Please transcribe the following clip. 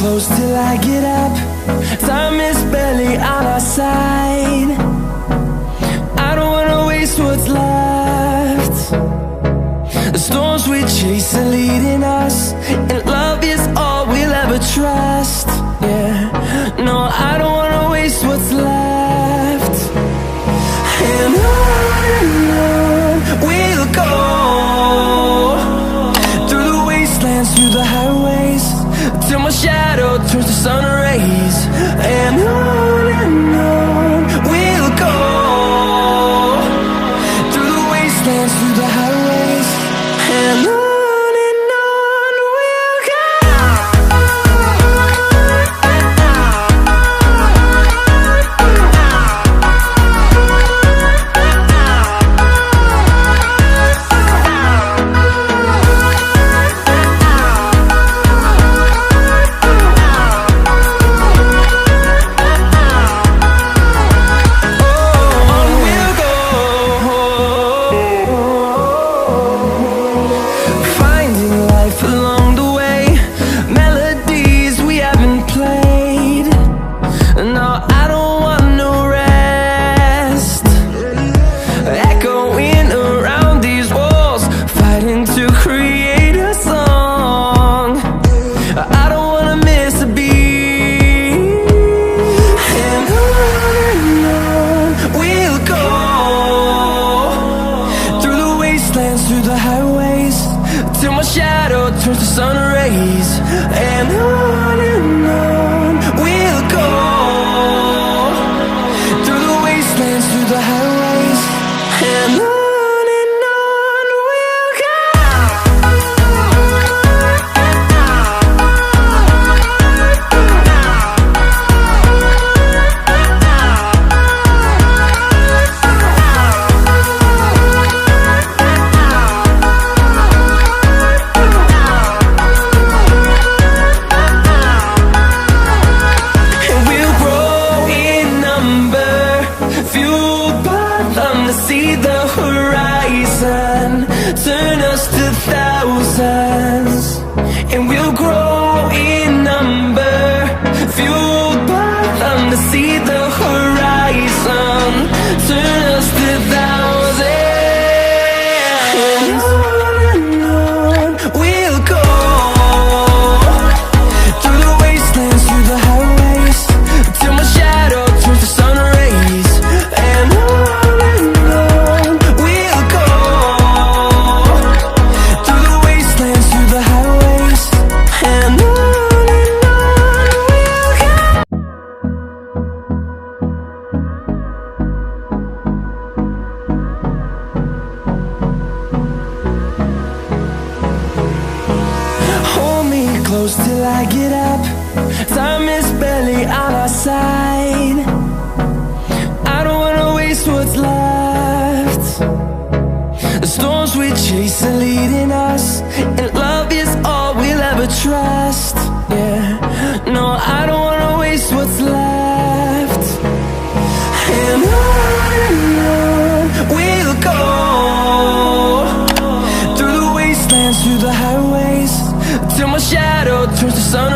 close till I get up. Time is barely on our side. I don't wanna waste what's left. The storms we chase are leading us, and love is all we'll ever trust. Yeah, no, I don't wanna waste what's left. And on we'll go, through the wastelands, through the highways, till my shadow turns to sun rays. And on we'll go, through the wastelands, through the highways, and on we'll go. Through the highways, till my shadow turns to sun